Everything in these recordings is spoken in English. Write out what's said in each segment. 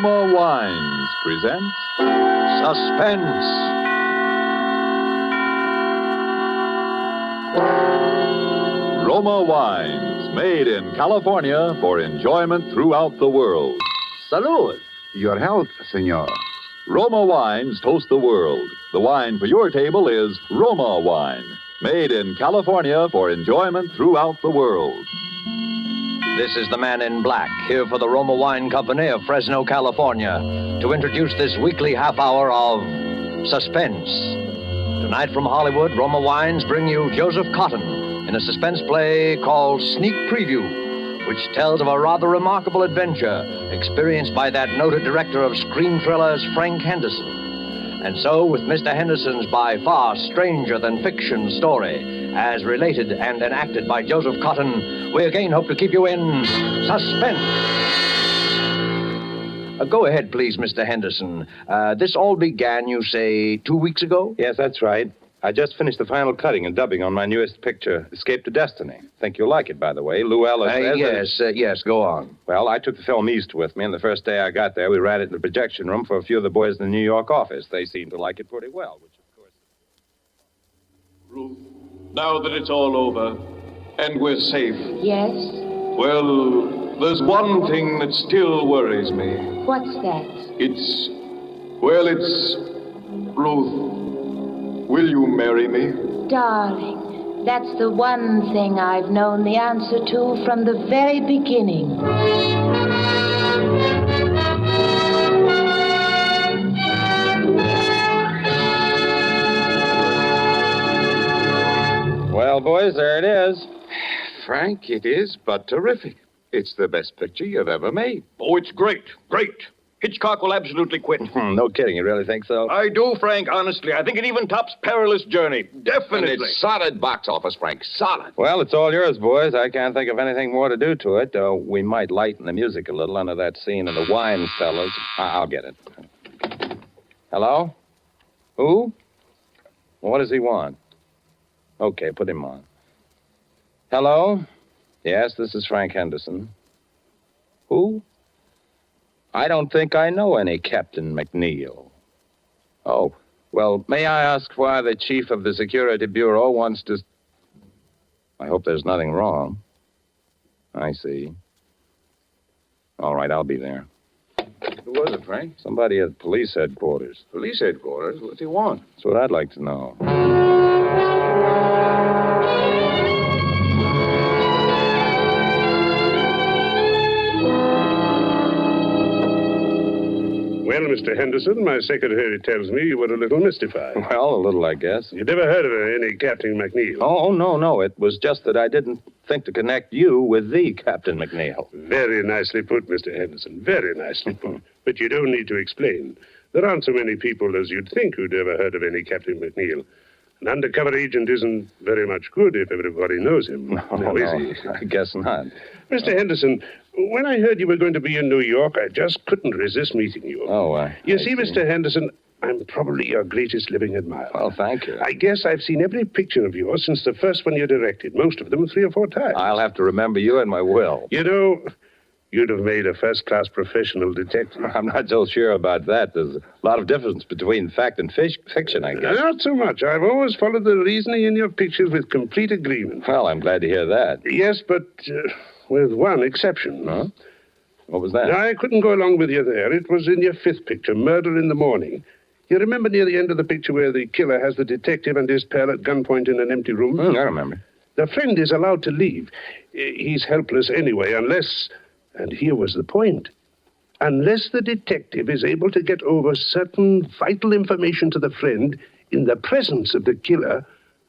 Roma Wines presents Suspense. Roma Wines, made in California for enjoyment throughout the world. Salud. Your health, senor. Roma Wines toast the world. The wine for your table is Roma Wine, made in California for enjoyment throughout the world. This is the man in black, here for the Roma Wine Company of Fresno, California, to introduce this weekly half hour of Suspense. Tonight from Hollywood, Roma Wines bring you Joseph Cotten in a suspense play called Sneak Preview, which tells of a rather remarkable adventure experienced by that noted director of screen thrillers, Frank Henderson. And so, with Mr. Henderson's by far stranger than fiction story, as related and enacted by Joseph Cotten, we again hope to keep you in suspense. Go ahead, please, Mr. Henderson. This all began, you say, 2 weeks ago? Yes, that's right. I just finished the final cutting and dubbing on my newest picture, Escape to Destiny. Think you'll like it, by the way. Lou Ellis says... Yes, go on. Well, I took the film east with me, and the first day I got there, we ran it in the projection room for a few of the boys in the New York office. They seemed to like it pretty well, which, of course... Ruth, now that it's all over, and we're safe... Yes? Well, there's one thing that still worries me. What's that? It's... Ruth... Will you marry me? Darling, that's the one thing I've known the answer to from the very beginning. Well, boys, there it is. Frank, it is but terrific. It's the best picture you've ever made. Oh, it's great. Great. Hitchcock will absolutely quit. No kidding. You really think so? I do, Frank, honestly. I think it even tops Perilous Journey. Definitely. And it's solid box office, Frank. Solid. Well, it's all yours, boys. I can't think of anything more to do to it. We might lighten the music a little under that scene of the wine fellas. I'll get it. Hello? Who? What does he want? Okay, put him on. Hello? Yes, this is Frank Henderson. Who? I don't think I know any Captain McNeil. Oh, well, may I ask why the chief of the Security Bureau wants to... I hope there's nothing wrong. I see. All right, I'll be there. Who was it, Frank? Somebody at police headquarters. Police headquarters? What's he want? That's what I'd like to know. Well, Mr. Henderson, my secretary tells me you were a little mystified. Well, a little, I guess. You never heard of any Captain McNeil? Oh, no. It was just that I didn't think to connect you with the Captain McNeil. Very nicely put, Mr. Henderson. Very nicely put. But you don't need to explain. There aren't so many people as you'd think who'd ever heard of any Captain McNeil. An undercover agent isn't very much good if everybody knows him. No, is he? I guess not. Mr. Henderson, when I heard you were going to be in New York, I just couldn't resist meeting you. You see, Mr. Henderson, I'm probably your greatest living admirer. Well, thank you. I guess I've seen every picture of yours since the first one you directed, most of them 3 or 4 times. I'll have to remember you in my will. You know, you'd have made a first-class professional detective. I'm not so sure about that. There's a lot of difference between fact and fiction, I guess. Not so much. I've always followed the reasoning in your pictures with complete agreement. Well, I'm glad to hear that. Yes, but with one exception. Huh? What was that? I couldn't go along with you there. It was in your 5th picture, Murder in the Morning. You remember near the end of the picture where the killer has the detective and his pal at gunpoint in an empty room? I remember. The friend is allowed to leave. He's helpless anyway, unless... And here was the point. Unless the detective is able to get over certain vital information to the friend in the presence of the killer,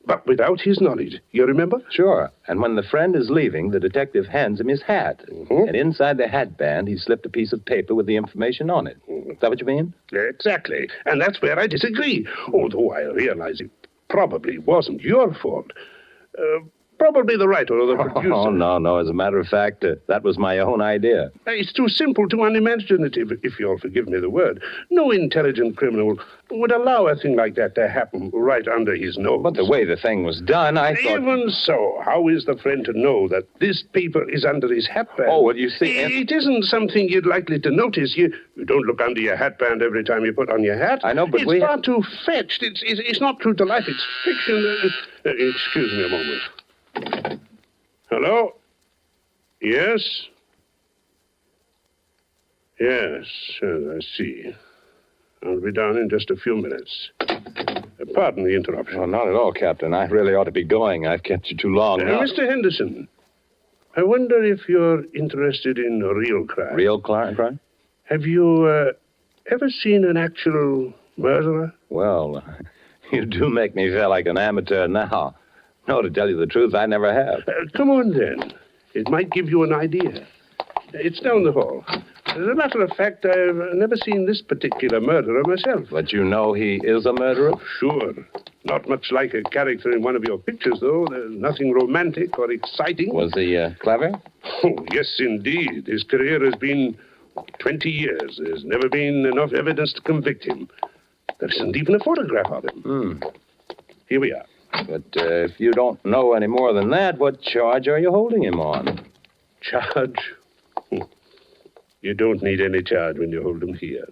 but without his knowledge. You remember? Sure. And when the friend is leaving, the detective hands him his hat. Mm-hmm. And inside the hat band, he slipped a piece of paper with the information on it. Is that what you mean? Exactly. And that's where I disagree. Although I realize it probably wasn't your fault. probably the writer or the producer. Oh, no. As a matter of fact, that was my own idea. It's too simple, too unimaginative, if you'll forgive me the word. No intelligent criminal would allow a thing like that to happen right under his nose. But the way the thing was done, I thought... Even so, how is the friend to know that this paper is under his hatband? Oh, well, you see... It isn't something you're likely to notice. You don't look under your hatband every time you put on your hat. I know, but it's far too fetched. It's not true to life. It's fiction. Excuse me a moment. Hello? Yes? Yes, I see. I'll be down in just a few minutes. Pardon the interruption. Oh, not at all, Captain. I really ought to be going. I've kept you too long now. Mr. Henderson, I wonder if you're interested in real crime. Real crime? Have you ever seen an actual murderer? Well, you do make me feel like an amateur now. No, to tell you the truth, I never have. Come on, then. It might give you an idea. It's down the hall. As a matter of fact, I've never seen this particular murderer myself. But you know he is a murderer? Sure. Not much like a character in one of your pictures, though. There's nothing romantic or exciting. Was he clever? Oh, yes, indeed. His career has been 20 years. There's never been enough evidence to convict him. There isn't even a photograph of him. Here we are. But if you don't know any more than that, what charge are you holding him on? Charge? You don't need any charge when you hold him here.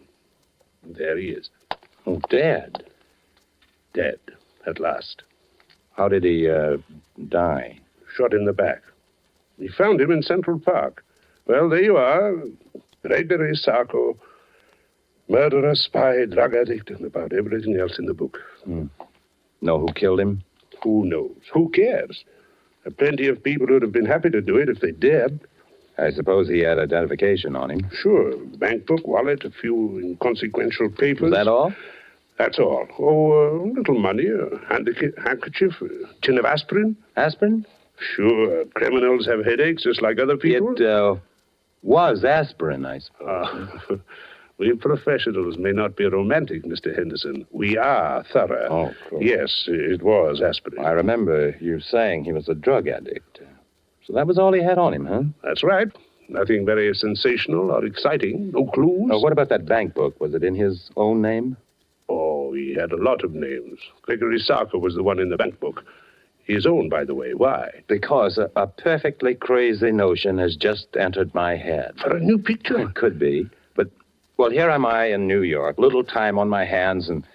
There he is. Oh, dead. Dead, at last. How did he die? Shot in the back. We found him in Central Park. Well, there you are. Gregory Sarko. Murderer, spy, drug addict, and about everything else in the book. Know who killed him? Who knows? Who cares? There are plenty of people who'd have been happy to do it if they dared. I suppose he had identification on him. Sure. Bank book, wallet, a few inconsequential papers. Was that all? That's all. Oh, a little money, a handkerchief, a tin of aspirin. Aspirin? Sure. Criminals have headaches just like other people. It was aspirin, I suppose. We professionals may not be romantic, Mr. Henderson. We are thorough. Oh, cool. Yes, it was aspirin. I remember you saying he was a drug addict. So that was all he had on him, huh? That's right. Nothing very sensational or exciting. No clues. What about that bank book? Was it in his own name? Oh, he had a lot of names. Gregory Sarko was the one in the bank book. His own, by the way. Why? Because a perfectly crazy notion has just entered my head. For a new picture? It could be. Well, here am I in New York, little time on my hands, and,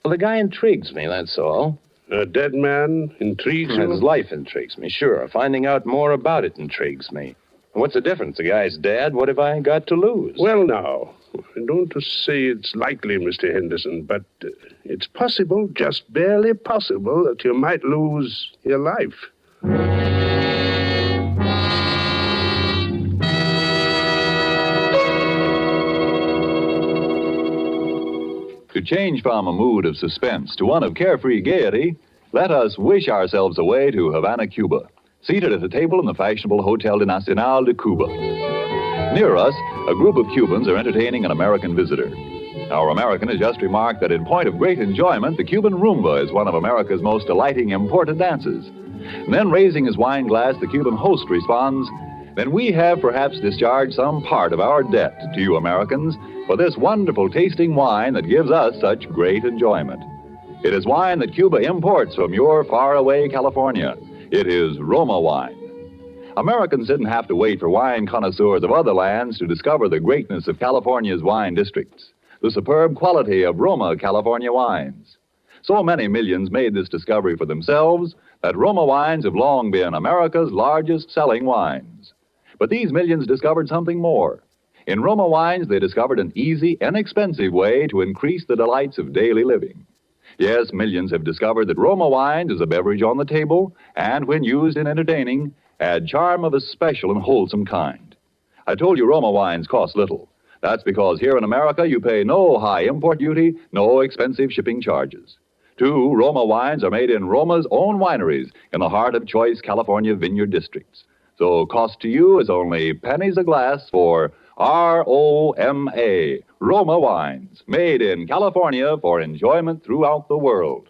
well, the guy intrigues me, that's all. A dead man intrigues you? His life intrigues me, sure. Finding out more about it intrigues me. And what's the difference? The guy's dead. What have I got to lose? Well, now, I don't say it's likely, Mr. Henderson, but it's possible, just barely possible, that you might lose your life. To change from a mood of suspense to one of carefree gaiety, let us wish ourselves away to Havana, Cuba, seated at a table in the fashionable Hotel Nacional de Cuba. Near us, a group of Cubans are entertaining an American visitor. Our American has just remarked that in point of great enjoyment, the Cuban rumba is one of America's most delighting imported dances. And then, raising his wine glass, the Cuban host responds, "Then we have perhaps discharged some part of our debt to you Americans for this wonderful tasting wine that gives us such great enjoyment. It is wine that Cuba imports from your faraway California. It is Roma wine." Americans didn't have to wait for wine connoisseurs of other lands to discover the greatness of California's wine districts, the superb quality of Roma California wines. So many millions made this discovery for themselves that Roma wines have long been America's largest selling wines. But these millions discovered something more. In Roma wines, they discovered an easy, inexpensive way to increase the delights of daily living. Yes, millions have discovered that Roma wines is a beverage on the table, and when used in entertaining, add charm of a special and wholesome kind. I told you Roma wines cost little. That's because here in America, you pay no high import duty, no expensive shipping charges. 2 Roma wines are made in Roma's own wineries in the heart of choice California vineyard districts. So cost to you is only pennies a glass for R-O-M-A, Roma wines, made in California for enjoyment throughout the world.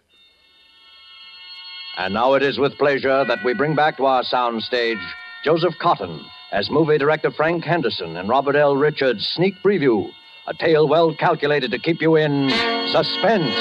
And now it is with pleasure that we bring back to our soundstage Joseph Cotten as movie director Frank Henderson and Robert L. Richards' sneak preview, a tale well calculated to keep you in suspense.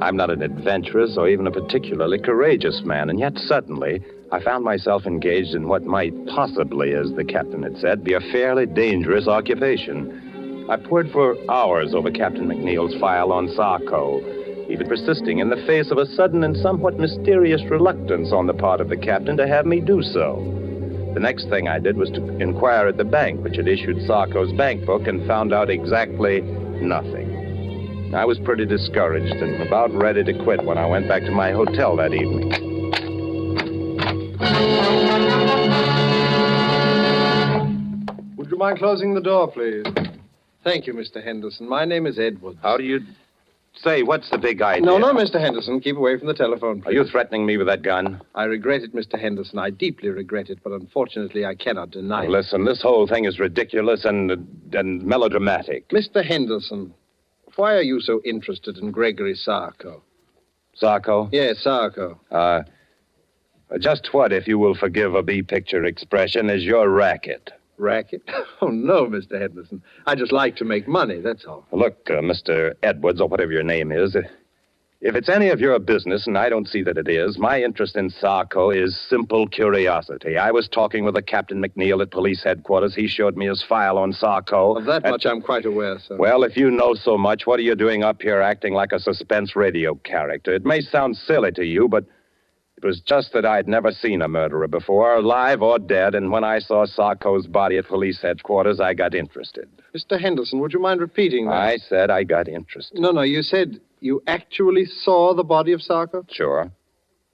I'm not an adventurous or even a particularly courageous man, and yet suddenly I found myself engaged in what might possibly, as the captain had said, be a fairly dangerous occupation. I pored for hours over Captain McNeil's file on Sarko, even persisting in the face of a sudden and somewhat mysterious reluctance on the part of the captain to have me do so. The next thing I did was to inquire at the bank, which had issued Sarko's bank book, and found out exactly nothing. I was pretty discouraged and about ready to quit when I went back to my hotel that evening. Would you mind closing the door, please? Thank you, Mr. Henderson. My name is Edwards. How do you say? What's the big idea? No, Mr. Henderson. Keep away from the telephone, please. Are you threatening me with that gun? I regret it, Mr. Henderson. I deeply regret it, but unfortunately I cannot deny it. Listen, this whole thing is ridiculous and melodramatic. Mr. Henderson, why are you so interested in Gregory Sarko? Sarko? Yes, Sarko. Just what, if you will forgive a B-picture expression, is your racket? Racket? Oh, no, Mr. Henderson. I just like to make money, that's all. Look, Mr. Edwards, or whatever your name is, if it's any of your business, and I don't see that it is, my interest in Sarko is simple curiosity. I was talking with a Captain McNeil at police headquarters. He showed me his file on Sarko. Of that much I'm quite aware, sir. Well, if you know so much, what are you doing up here acting like a suspense radio character? It may sound silly to you, but it was just that I'd never seen a murderer before, alive or dead, and when I saw Sarko's body at police headquarters, I got interested. Mr. Henderson, would you mind repeating that? I said I got interested. No, you said you actually saw the body of Sarko? Sure.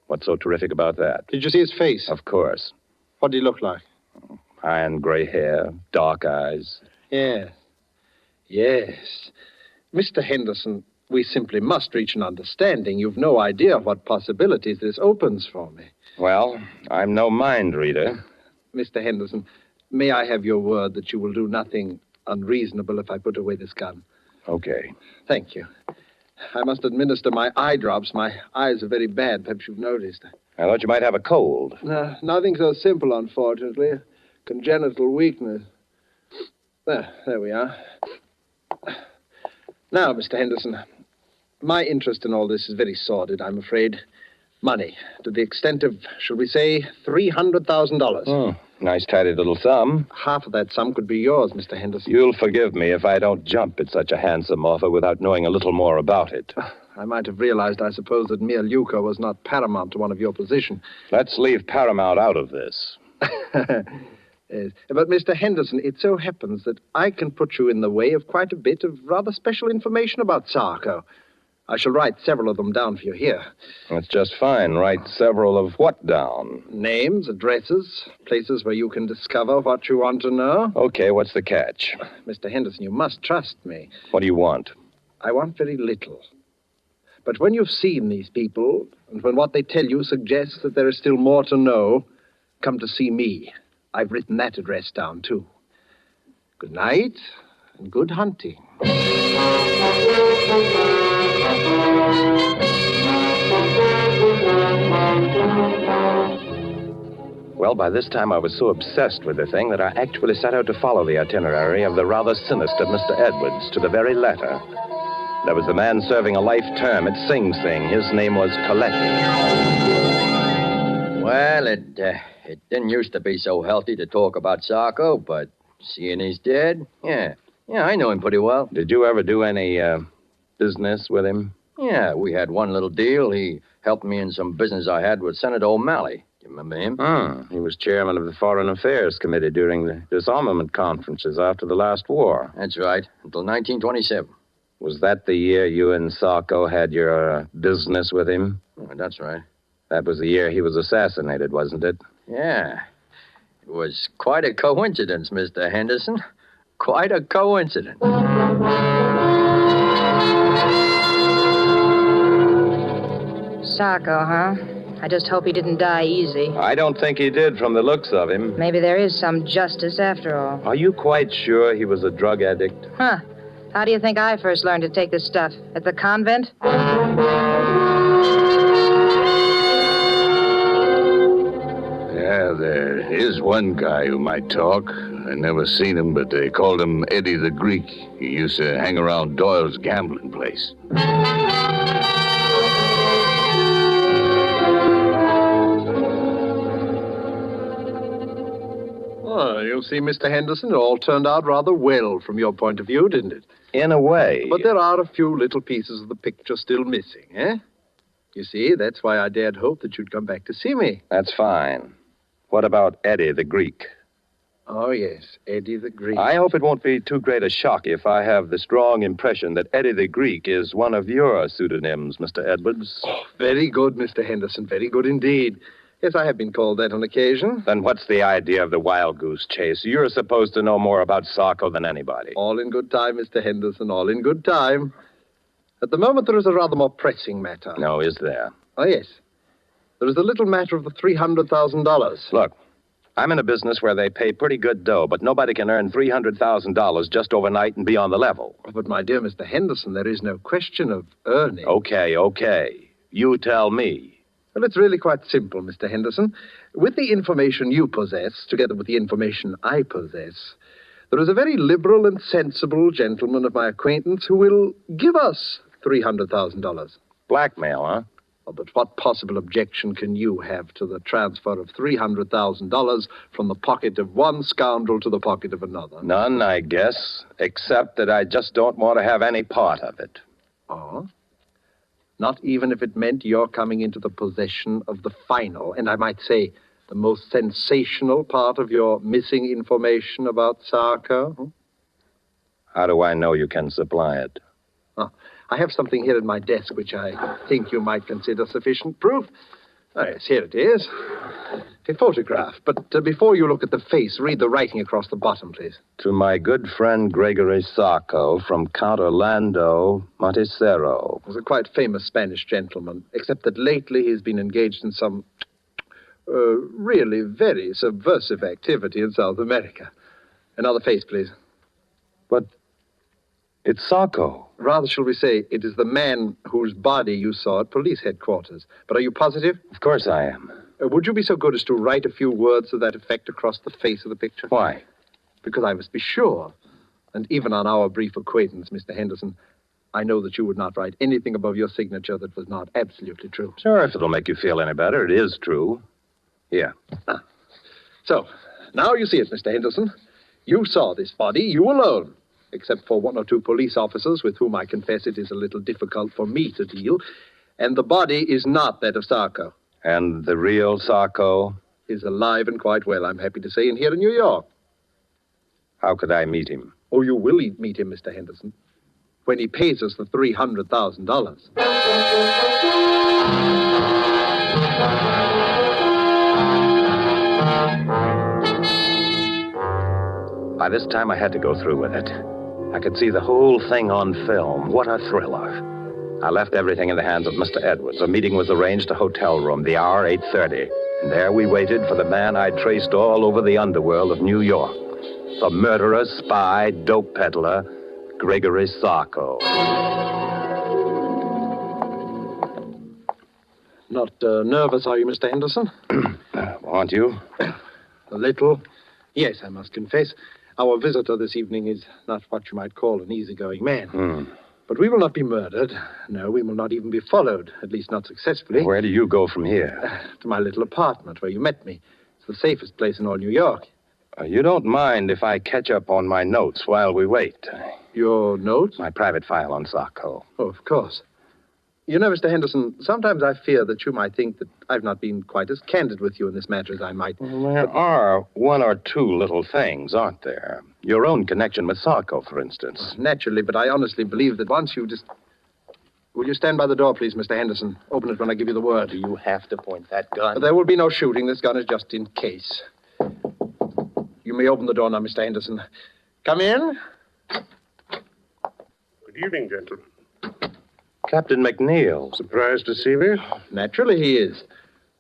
What's so terrific about that? Did you see his face? Of course. What did he look like? Iron gray hair, dark eyes. Yes. Mr. Henderson, we simply must reach an understanding. You've no idea what possibilities this opens for me. Well, I'm no mind reader. Mr. Henderson, may I have your word that you will do nothing unreasonable if I put away this gun? Okay. Thank you. I must administer my eye drops. My eyes are very bad. Perhaps you've noticed. I thought you might have a cold. No, nothing so simple, unfortunately. Congenital weakness. There we are. Now, Mr. Henderson, my interest in all this is very sordid, I'm afraid. Money, to the extent of, shall we say, $300,000. Nice tidy little sum. Half of that sum could be yours, Mr. Henderson. You'll forgive me if I don't jump at such a handsome offer without knowing a little more about it. I might have realized, I suppose, that mere lucre was not paramount to one of your position. Let's leave paramount out of this. Yes. But, Mr. Henderson, it so happens that I can put you in the way of quite a bit of rather special information about Sarko. I shall write several of them down for you here. That's just fine. Write several of what down? Names, addresses, places where you can discover what you want to know. Okay, what's the catch? Mr. Henderson, you must trust me. What do you want? I want very little. But when you've seen these people, and when what they tell you suggests that there is still more to know, come to see me. I've written that address down, too. Good night, and good hunting. Well, by this time I was so obsessed with the thing that I actually set out to follow the itinerary of the rather sinister Mr. Edwards to the very letter. There was the man serving a life term at Sing Sing. His name was Coletti. Well, it didn't used to be so healthy to talk about Sarko, but seeing he's dead, yeah, I know him pretty well. Did you ever do any business with him? Yeah, we had one little deal. He helped me in some business I had with Senator O'Malley. You remember him? He was chairman of the Foreign Affairs Committee during the disarmament conferences after the last war. That's right, until 1927. Was that the year you and Sarko had your business with him? Oh, that's right. That was the year he was assassinated, wasn't it? Yeah. It was quite a coincidence, Mr. Henderson. Quite a coincidence. Sarko, huh? I just hope he didn't die easy. I don't think he did from the looks of him. Maybe there is some justice after all. Are you quite sure he was a drug addict? Huh. How do you think I first learned to take this stuff? At the convent? Yeah, there is one guy who might talk. I never seen him, but they called him Eddie the Greek. He used to hang around Doyle's gambling place. Oh, you see, Mr. Henderson, it all turned out rather well from your point of view, didn't it? In a way. But there are a few little pieces of the picture still missing, eh? You see, that's why I dared hope that you'd come back to see me. That's fine. What about Eddie the Greek? Oh, yes, Eddie the Greek. I hope it won't be too great a shock if I have the strong impression that Eddie the Greek is one of your pseudonyms, Mr. Edwards. Oh, very good, Mr. Henderson, very good indeed. Yes, I have been called that on occasion. Then what's the idea of the wild goose chase? You're supposed to know more about Sarko than anybody. All in good time, Mr. Henderson, all in good time. At the moment, there is a rather more pressing matter. No, is there? Oh, yes. There is the little matter of the $300,000. Look, I'm in a business where they pay pretty good dough, but nobody can earn $300,000 just overnight and be on the level. Oh, but, my dear Mr. Henderson, there is no question of earning. Okay. You tell me. Well, it's really quite simple, Mr. Henderson. With the information you possess, together with the information I possess, there is a very liberal and sensible gentleman of my acquaintance who will give us $300,000. Blackmail, huh? Oh, but what possible objection can you have to the transfer of $300,000 from the pocket of one scoundrel to the pocket of another? None, I guess, except that I just don't want to have any part of it. Oh? Not even if it meant your coming into the possession of the final, and I might say the most sensational part of your missing information about Sarko? How do I know you can supply it? Oh, I have something here at my desk which I think you might consider sufficient proof. Oh, yes, here it is. A photograph. But before you look at the face, read the writing across the bottom, please. To my good friend Gregory Sarko from Count Orlando Montecero. He's a quite famous Spanish gentleman, except that lately he's been engaged in some really very subversive activity in South America. Another face, please. But it's Sarko. Rather, shall we say, it is the man whose body you saw at police headquarters. But are you positive? Of course I am. Would you be so good as to write a few words to that effect across the face of the picture? Why? Because I must be sure. And even on our brief acquaintance, Mr. Henderson, I know that you would not write anything above your signature that was not absolutely true. Sure, if it'll make you feel any better, it is true. Here. So, now you see it, Mr. Henderson. You saw this body, you alone. Except for one or two police officers with whom I confess it is a little difficult for me to deal. And the body is not that of Sarko. And the real Sarko? Is alive and quite well, I'm happy to say, and here in New York. How could I meet him? Oh, you will meet him, Mr. Henderson, when he pays us the $300,000. By this time, I had to go through with it. I could see the whole thing on film. What a thriller. I left everything in the hands of Mr. Edwards. A meeting was arranged, a hotel room, the hour 8:30. And there we waited for the man I'd traced all over the underworld of New York. The murderer, spy, dope peddler, Gregory Sarko. Not nervous, are you, Mr. Henderson? Aren't you? A little. Yes, I must confess. Our visitor this evening is not what you might call an easygoing man. But we will not be murdered. No, we will not even be followed, at least not successfully. Where do you go from here? To my little apartment where you met me. It's the safest place in all New York. You don't mind if I catch up on my notes while we wait? Your notes? My private file on Sarko. Oh, of course. You know, Mr. Henderson, sometimes I fear that you might think that I've not been quite as candid with you in this matter as I might. Well, there are one or two little things, aren't there? Your own connection with Sarko, for instance. Naturally, but I honestly believe that once you just... Will you stand by the door, please, Mr. Henderson? Open it when I give you the word. Do you have to point that gun? There will be no shooting. This gun is just in case. You may open the door now, Mr. Henderson. Come in. Good evening, gentlemen. Captain McNeil. Surprised to see me? Naturally he is.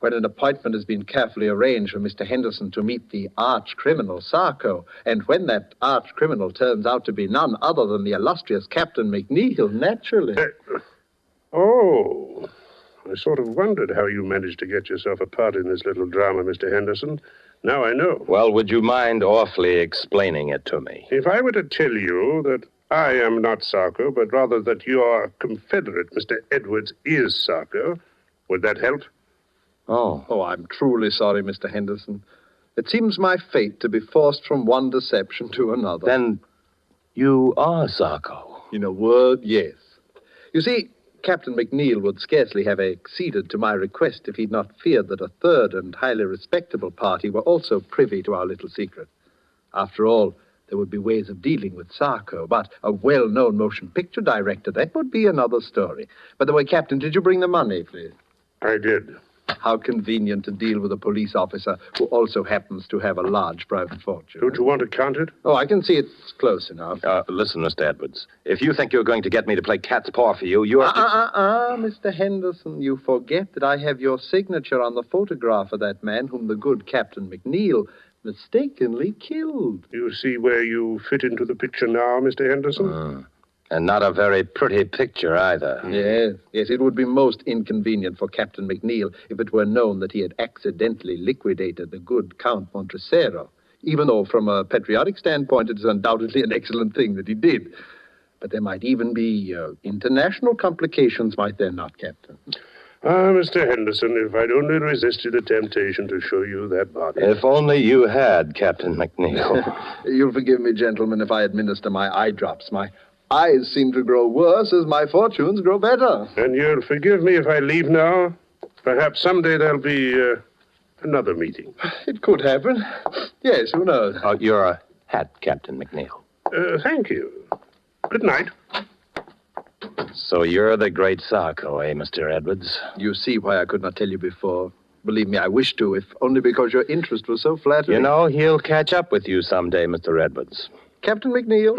when an appointment has been carefully arranged for Mr. Henderson to meet the arch-criminal Sarko, and when that arch-criminal turns out to be none other than the illustrious Captain McNeil, naturally. Oh, I sort of wondered how you managed to get yourself a part in this little drama, Mr. Henderson. Now I know. Well, would you mind awfully explaining it to me? If I were to tell you that I am not Sarko, but rather that your confederate, Mr. Edwards, is Sarko, would that help? Oh, I'm truly sorry, Mr. Henderson. It seems my fate to be forced from one deception to another. Then you are Sarko. In a word, yes. You see, Captain McNeil would scarcely have acceded to my request if he'd not feared that a third and highly respectable party were also privy to our little secret. After all, there would be ways of dealing with Sarko, but a well-known motion picture director, that would be another story. By the way, Captain, did you bring the money, please? I did. How convenient to deal with a police officer who also happens to have a large private fortune. Don't you want to count it? Oh, I can see it's close enough. Listen, Mr. Edwards, if you think you're going to get me to play cat's paw for you, you are... Mr. Henderson, you forget that I have your signature on the photograph of that man whom the good Captain McNeil mistakenly killed. You see where you fit into the picture now, Mr. Henderson? And not a very pretty picture either. Yes, it would be most inconvenient for Captain McNeil if it were known that he had accidentally liquidated the good Count Montresero, even though from a patriotic standpoint it is undoubtedly an excellent thing that he did. But there might even be international complications, might there not, Captain? Mr. Henderson, if I'd only resisted the temptation to show you that body. If only you had, Captain McNeil. You'll forgive me, gentlemen, if I administer my eye drops. My eyes seem to grow worse as my fortunes grow better. And you'll forgive me if I leave now? Perhaps someday there'll be another meeting. It could happen. Yes, who knows? Oh, your hat, Captain McNeil. Thank you. Good night. So you're the great Sarko, eh, Mr. Edwards? You see why I could not tell you before. Believe me, I wish to, if only because your interest was so flattering. You know, he'll catch up with you someday, Mr. Edwards. Captain McNeil?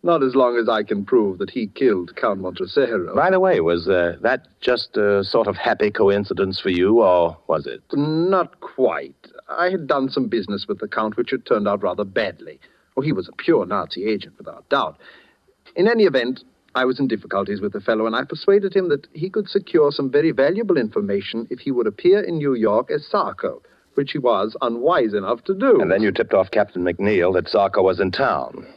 Not as long as I can prove that he killed Count Montresero. By the way, was that just a sort of happy coincidence for you, or was it? Not quite. I had done some business with the Count, which had turned out rather badly. Oh, he was a pure Nazi agent, without doubt. In any event, I was in difficulties with the fellow, and I persuaded him that he could secure some very valuable information if he would appear in New York as Sarko, which he was unwise enough to do. And then you tipped off Captain McNeil that Sarko was in town.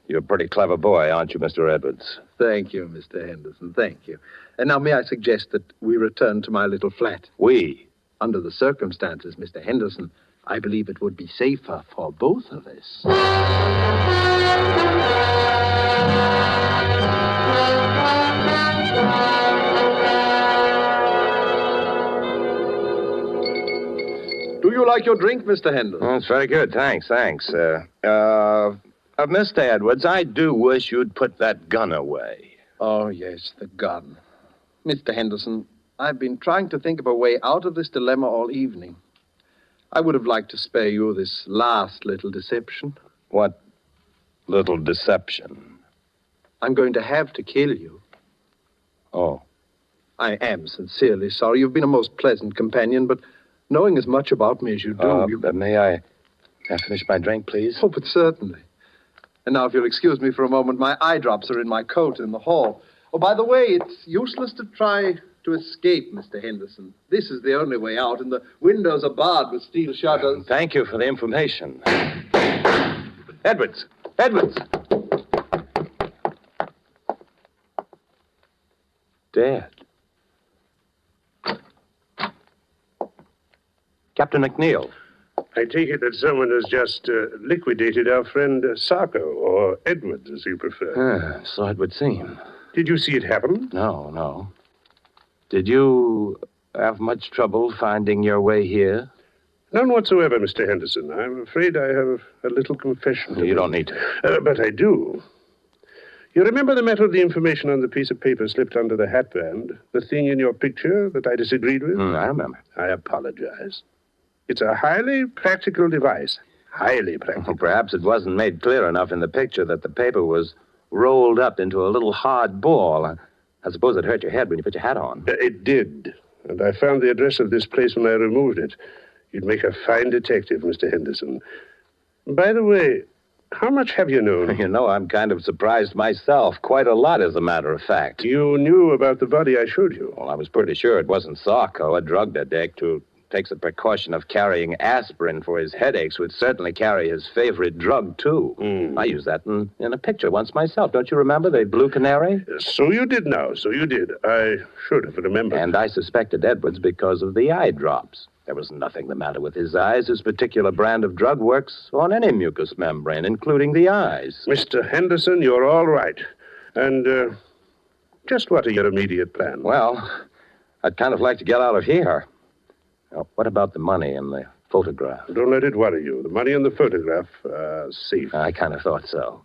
You're a pretty clever boy, aren't you, Mr. Edwards? Thank you, Mr. Henderson, thank you. And now may I suggest that we return to my little flat? We? Under the circumstances, Mr. Henderson, I believe it would be safer for both of us. Do you like your drink, Mr. Henderson? That's very good. Thanks. Mr. Edwards, I do wish you'd put that gun away. Oh, yes, the gun. Mr. Henderson, I've been trying to think of a way out of this dilemma all evening. I would have liked to spare you this last little deception. What little deception? I'm going to have to kill you. Oh. I am sincerely sorry. You've been a most pleasant companion, but knowing as much about me as you do... May I finish my drink, please? Oh, but certainly. And now, if you'll excuse me for a moment, my eye drops are in my coat in the hall. Oh, by the way, it's useless to try to escape, Mr. Henderson. This is the only way out, and the windows are barred with steel shutters. Thank you for the information. Edwards! Edwards! Dead. Captain McNeil. I take it that someone has just liquidated our friend Sarko, or Edwards, as you prefer. So it would seem. Did you see it happen? No. Did you have much trouble finding your way here? None whatsoever, Mr. Henderson. I'm afraid I have a little confession. You don't need to. But I do. You remember the matter of the information on the piece of paper slipped under the hatband? The thing in your picture that I disagreed with? I remember. I apologize. It's a highly practical device. Highly practical. Well, perhaps it wasn't made clear enough in the picture that the paper was rolled up into a little hard ball. I suppose it hurt your head when you put your hat on. It did. and I found the address of this place when I removed it. You'd make a fine detective, Mr. Henderson. By the way, how much have you known? You know, I'm kind of surprised myself. Quite a lot, as a matter of fact. You knew about the body I showed you? Well, I was pretty sure it wasn't Sarko, a drug addict who takes the precaution of carrying aspirin for his headaches, would certainly carry his favorite drug, too. I used that in a picture once myself. Don't you remember the Blue Canary? So you did now. So you did. I should have remembered. And I suspected Edwards because of the eye drops. There was nothing the matter with his eyes. His particular brand of drug works on any mucous membrane, including the eyes. Mr. Henderson, you're all right. And just what are your immediate plans? Well, I'd kind of like to get out of here. Now, what about the money and the photograph? Don't let it worry you. The money and the photograph are safe. I kind of thought so.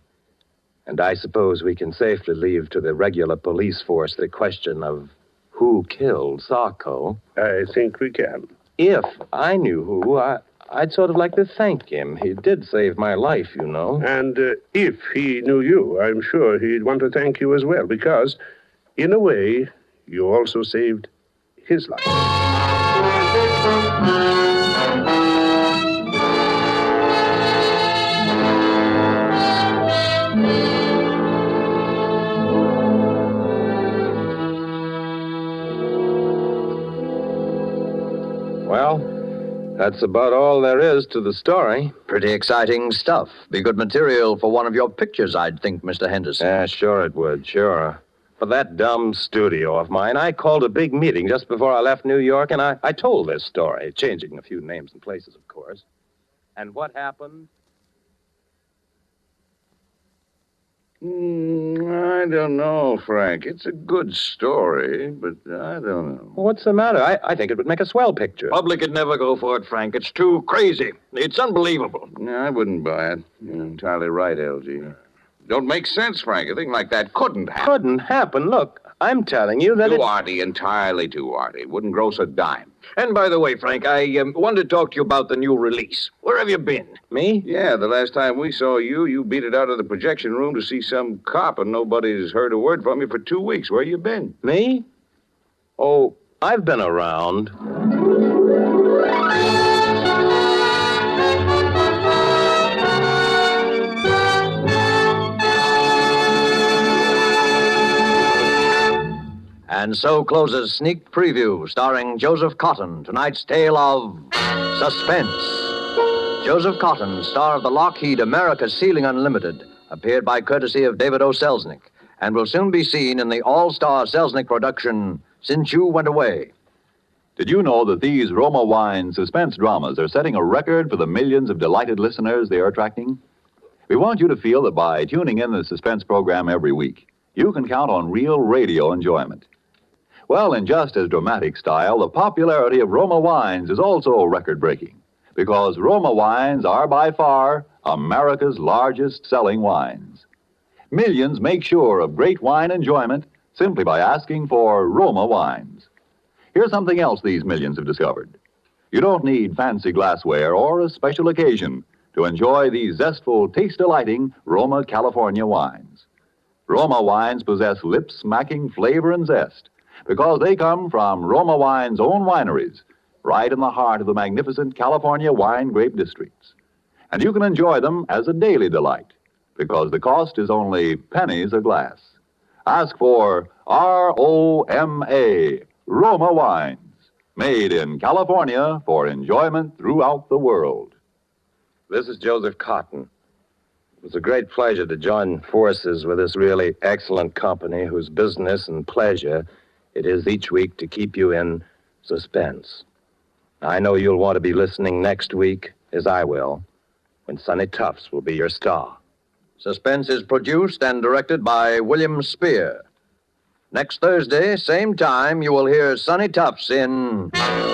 And I suppose we can safely leave to the regular police force the question of who killed Sarko. I think we can. If I knew who, I'd sort of like to thank him. He did save my life, you know. And if he knew you, I'm sure he'd want to thank you as well, because, in a way, you also saved his life. Well, that's about all there is to the story. Pretty exciting stuff. Be good material for one of your pictures, I'd think, Mr. Henderson. Yeah, sure it would, sure. For that dumb studio of mine, I called a big meeting just before I left New York, and I told this story, changing a few names and places, of course. And what happened? I don't know, Frank. It's a good story, but I don't know. What's the matter? I think it would make a swell picture. Public would never go for it, Frank. It's too crazy. It's unbelievable. No, I wouldn't buy it. You're entirely right, LG. Don't make sense, Frank. A thing like that couldn't happen. Couldn't happen. Look, I'm telling you that Too arty, entirely too arty. Wouldn't gross a dime. And by the way, Frank, I wanted to talk to you about the new release. Where have you been? Me? Yeah, the last time we saw you, you beat it out of the projection room to see some cop, and nobody's heard a word from you for 2 weeks. Where you been? Me? Oh, I've been around. And so closes Sneak Preview, starring Joseph Cotten, tonight's tale of Suspense. Joseph Cotten, star of the Lockheed America's Ceiling Unlimited, appeared by courtesy of David O. Selznick, and will soon be seen in the all-star Selznick production, Since You Went Away. Did you know that these Roma Wine suspense dramas are setting a record for the millions of delighted listeners they are attracting? We want you to feel that by tuning in the suspense program every week, you can count on real radio enjoyment. Well, in just as dramatic style, the popularity of Roma wines is also record-breaking, because Roma wines are by far America's largest selling wines. Millions make sure of great wine enjoyment simply by asking for Roma wines. Here's something else these millions have discovered. You don't need fancy glassware or a special occasion to enjoy these zestful, taste-delighting Roma California wines. Roma wines possess lip-smacking flavor and zest because they come from Roma Wine's own wineries, right in the heart of the magnificent California wine grape districts. And you can enjoy them as a daily delight because the cost is only pennies a glass. Ask for R-O-M-A, Roma Wines, made in California for enjoyment throughout the world. This is Joseph Cotten. It was a great pleasure to join forces with this really excellent company whose business and pleasure it is each week to keep you in suspense. I know you'll want to be listening next week, as I will, when Sonny Tufts will be your star. Suspense is produced and directed by William Spear. Next Thursday, same time, you will hear Sonny Tufts in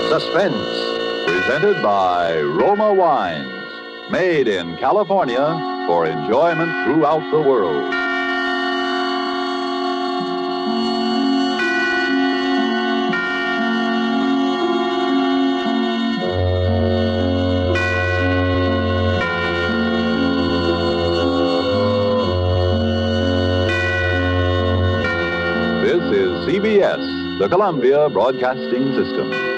Suspense. Presented by Roma Wines, made in California for enjoyment throughout the world. This is CBS, the Columbia Broadcasting System.